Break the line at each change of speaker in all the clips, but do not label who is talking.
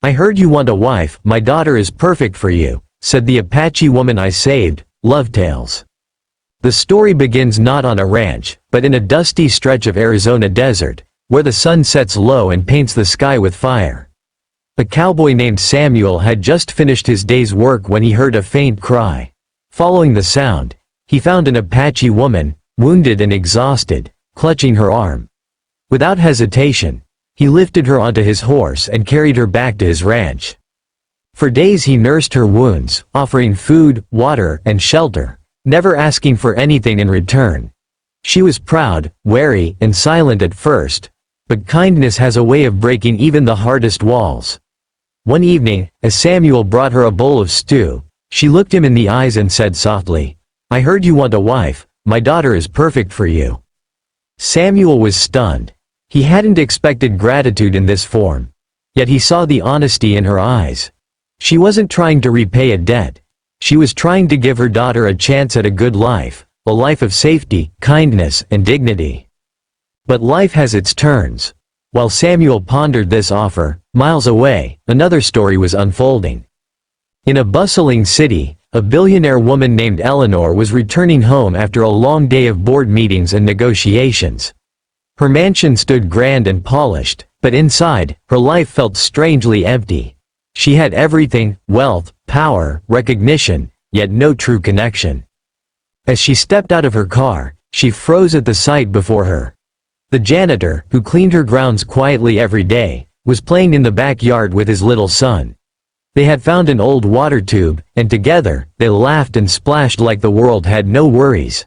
"I heard you want a wife, my daughter is perfect for you," said the Apache woman I saved. Love Tales. The story begins not on a ranch, but in a dusty stretch of Arizona desert, where the sun sets low and paints the sky with fire. A cowboy named Samuel had just finished his day's work when he heard a faint cry. Following the sound, he found an Apache woman, wounded and exhausted, clutching her arm. Without hesitation, he lifted her onto his horse and carried her back to his ranch. For days he nursed her wounds, offering food, water, and shelter, never asking for anything in return. She was proud, wary, and silent at first, but kindness has a way of breaking even the hardest walls. One evening, as Samuel brought her a bowl of stew, she looked him in the eyes and said softly, "I heard you want a wife, my daughter is perfect for you." Samuel was stunned. He hadn't expected gratitude in this form. Yet he saw the honesty in her eyes. She wasn't trying to repay a debt. She was trying to give her daughter a chance at a good life, a life of safety, kindness, and dignity. But life has its turns. While Samuel pondered this offer, miles away, another story was unfolding. In a bustling city, a billionaire woman named Eleanor was returning home after a long day of board meetings and negotiations. Her mansion stood grand and polished, but inside, her life felt strangely empty. She had everything: wealth, power, recognition, yet no true connection. As she stepped out of her car, she froze at the sight before her. The janitor, who cleaned her grounds quietly every day, was playing in the backyard with his little son. They had found an old water tube, and together, they laughed and splashed like the world had no worries.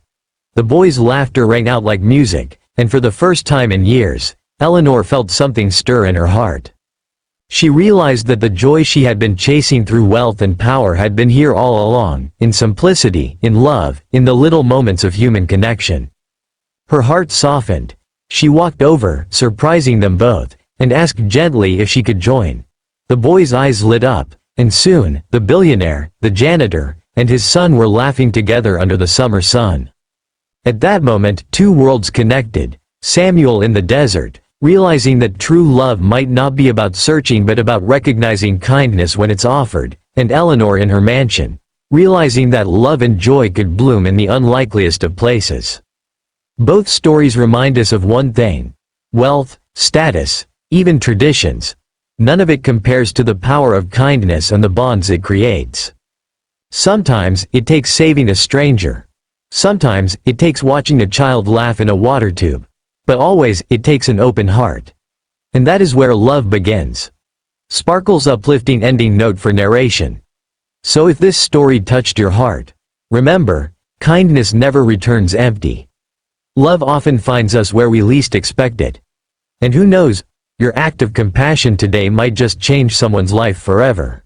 The boy's laughter rang out like music, and for the first time in years, Eleanor felt something stir in her heart. She realized that the joy she had been chasing through wealth and power had been here all along, in simplicity, in love, in the little moments of human connection. Her heart softened. She walked over, surprising them both, and asked gently if she could join. The boy's eyes lit up, and soon, the billionaire, the janitor, and his son were laughing together under the summer sun. At that moment, two worlds connected. Samuel in the desert, realizing that true love might not be about searching but about recognizing kindness when it's offered, and Eleanor in her mansion, realizing that love and joy could bloom in the unlikeliest of places. Both stories remind us of one thing: wealth, status, even traditions, none of it compares to the power of kindness and the bonds it creates. Sometimes, it takes saving a stranger. Sometimes, it takes watching a child laugh in a water tube. But always, it takes an open heart. And that is where love begins. Sparkle's uplifting ending note for narration. So if this story touched your heart, remember, kindness never returns empty. Love often finds us where we least expect it. And who knows, your act of compassion today might just change someone's life forever.